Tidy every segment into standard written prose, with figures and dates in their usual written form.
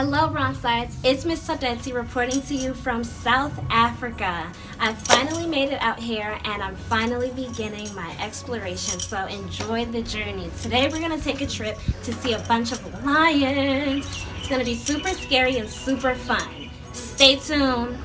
Hello Ronsides, it's Ms.Tsotetsi reporting to you from South Africa. I finally made it out here and I'm finally beginning my exploration, so enjoy the journey. Today we're going to take a trip to see a bunch of lions. It's going to be super scary and super fun. Stay tuned.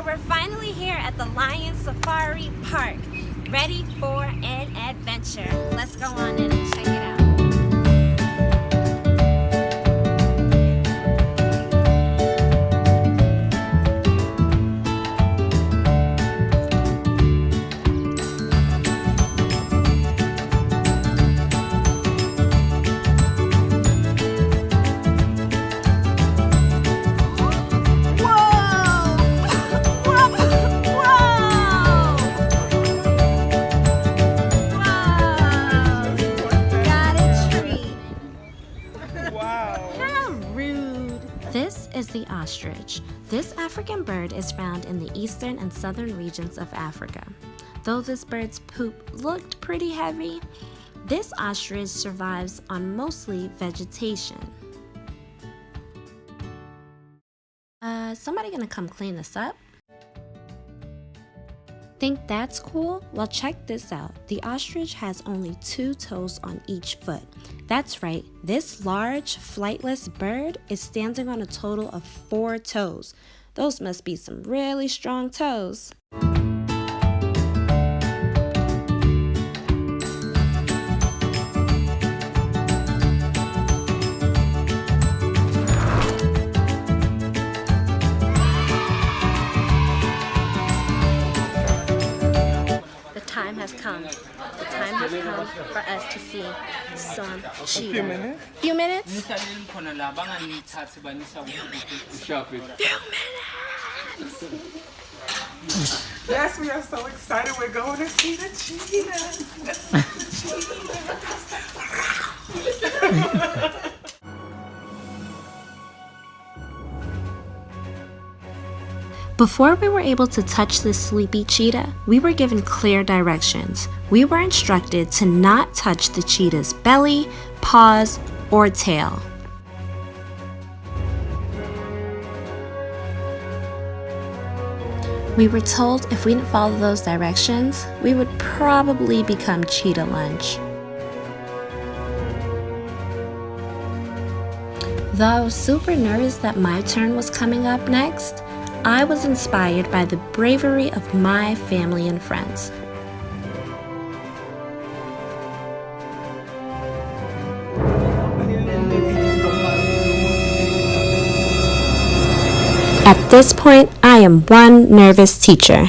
We're finally here at the Lion Safari Park, ready for an adventure. Let's go on in and check it out. This is the ostrich. This African bird is found in the eastern and southern regions of Africa. Though this bird's poop looked pretty heavy, this ostrich survives on mostly vegetation. Somebody gonna come clean this up? Think that's cool? Well, check this out. The ostrich has only 2 toes on each foot. That's right, this large, flightless bird is standing on a total of 4 toes. Those must be some really strong toes. The time has come for us to see some cheetah. Few minutes? Few minutes! Yes, we are so excited. We're going to see the cheetah. Before we were able to touch this sleepy cheetah, we were given clear directions. We were instructed to not touch the cheetah's belly, paws, or tail. We were told if we didn't follow those directions, we would probably become cheetah lunch. Though I was super nervous that my turn was coming up next, I was inspired by the bravery of my family and friends. At this point, I am one nervous teacher.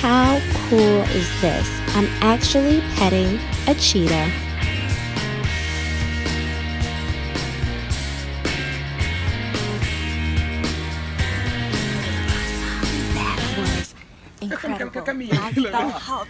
How cool is this? I'm actually petting a cheetah. That was incredible. I felt how...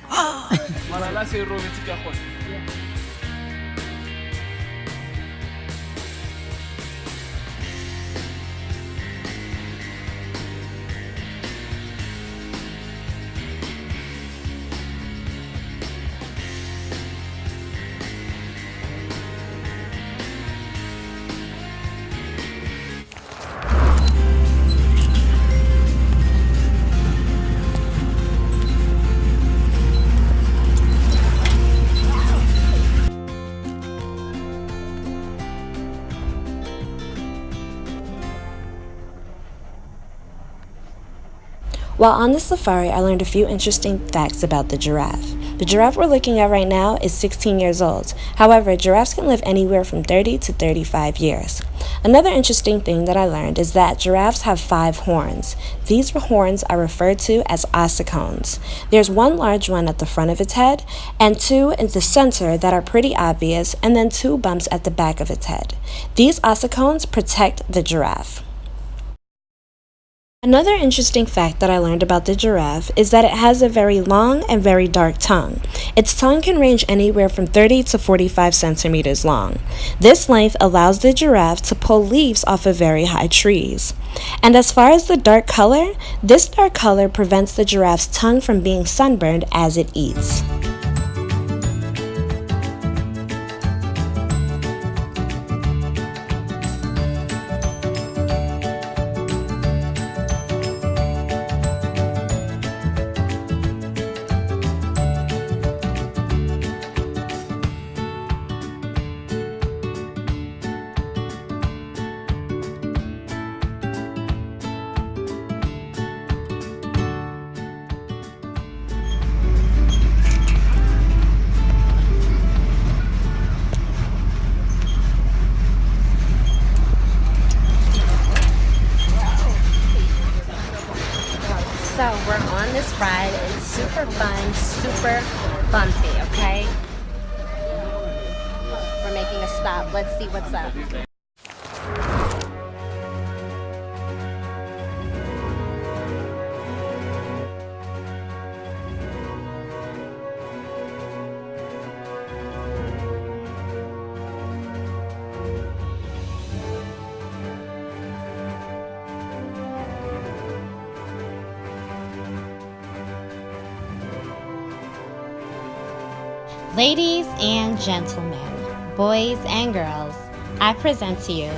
While on the safari, I learned a few interesting facts about the giraffe. The giraffe we're looking at right now is 16 years old. However, giraffes can live anywhere from 30 to 35 years. Another interesting thing that I learned is that giraffes have 5 horns. These horns are referred to as ossicones. There's one large one at the front of its head and 2 in the center that are pretty obvious, and then 2 bumps at the back of its head. These ossicones protect the giraffe. Another interesting fact that I learned about the giraffe is that it has a very long and very dark tongue. Its tongue can range anywhere from 30 to 45 centimeters long. This length allows the giraffe to pull leaves off of very high trees. And as far as the dark color, this dark color prevents the giraffe's tongue from being sunburned as it eats. So we're on this ride. It's super fun, super bumpy, okay? We're making a stop. Let's see what's up. Ladies and gentlemen, boys and girls, I present to you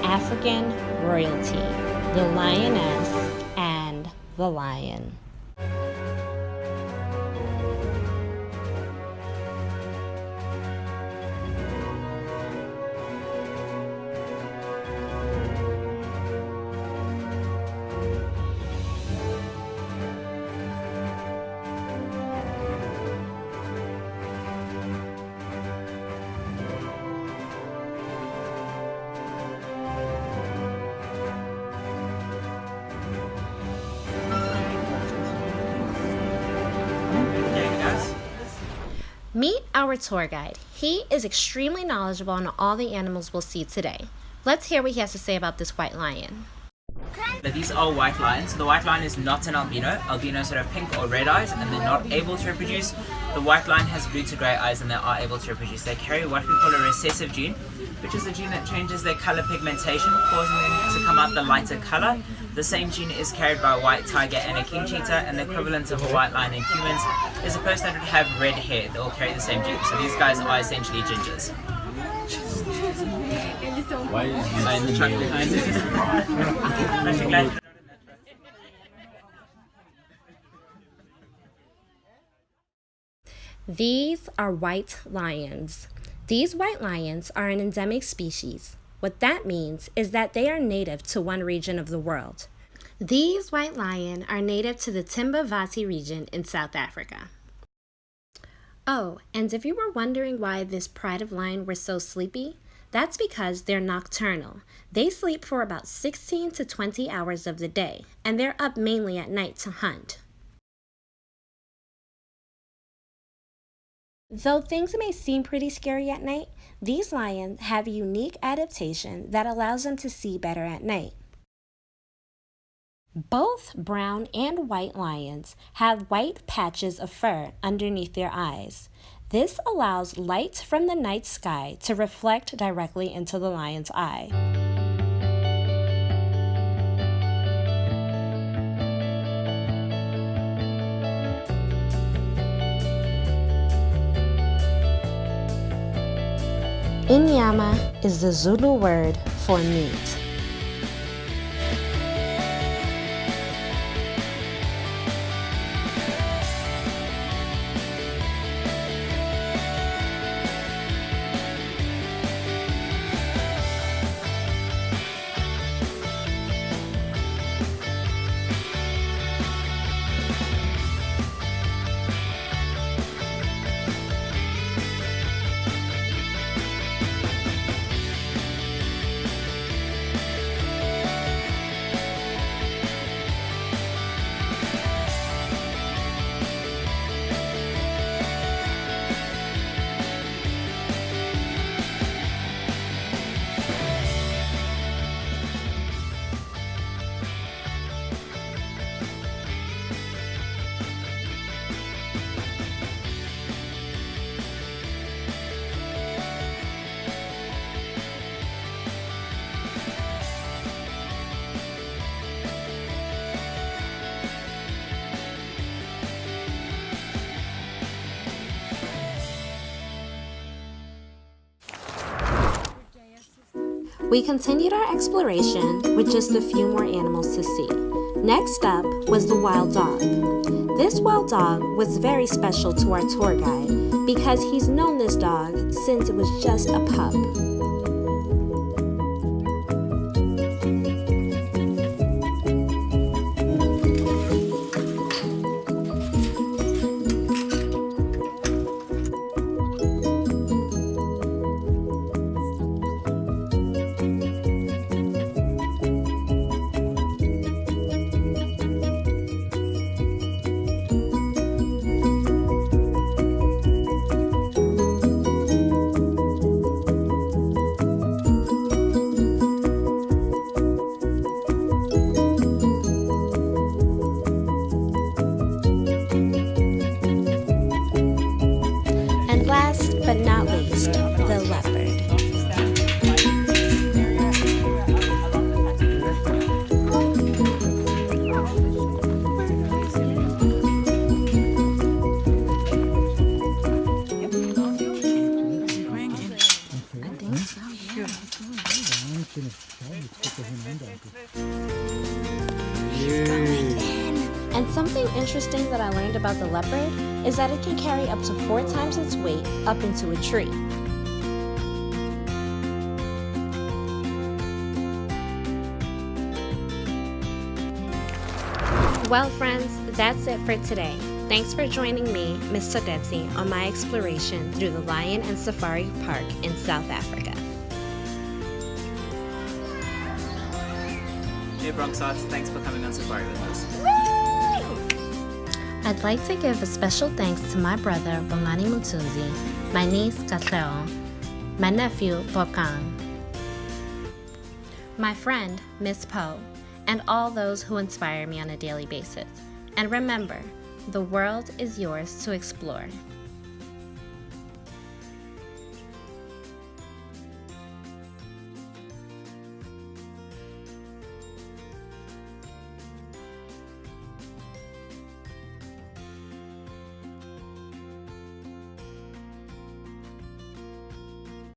African royalty, the lioness and the lion. Meet our tour guide. He is extremely knowledgeable on all the animals we'll see today. Let's hear what he has to say about this white lion. These are white lions. The white lion is not an albino. Albinos have pink or red eyes and they're not able to reproduce. The white lion has blue to grey eyes and they are able to reproduce. They carry what we call a recessive gene, which is a gene that changes their colour pigmentation, causing them to come out the lighter colour. The same gene is carried by a white tiger and a king cheetah, and the equivalent of a white lion in humans is a person that would have red hair. They all carry the same gene. So these guys are essentially gingers. Why is In the truck behind us. These are white lions. These white lions are an endemic species. What that means is that they are native to one region of the world. These white lions are native to the Timbavati region in South Africa. Oh, and if you were wondering why this pride of lion were so sleepy, that's because they're nocturnal. They sleep for about 16 to 20 hours of the day, and they're up mainly at night to hunt. Though things may seem pretty scary at night, these lions have a unique adaptation that allows them to see better at night. Both brown and white lions have white patches of fur underneath their eyes. This allows light from the night sky to reflect directly into the lion's eye. Inyama is the Zulu word for meat. We continued our exploration with just a few more animals to see. Next up was the wild dog. This wild dog was very special to our tour guide because he's known this dog since it was just a pup. Last but not least, the leopard. And something interesting that I learned about the leopard is that it can carry up to 4 times its weight up into a tree. Well, friends, that's it for today. Thanks for joining me, Ms.Tsotetsi, on my exploration through the Lion and Safari Park in South Africa. Hey Bronxites, thanks for coming on safari with us. I'd like to give a special thanks to my brother, Bongani Mutunzi, my niece, Katleo, my nephew, Bokang, my friend, Miss Poe, and all those who inspire me on a daily basis. And remember, the world is yours to explore.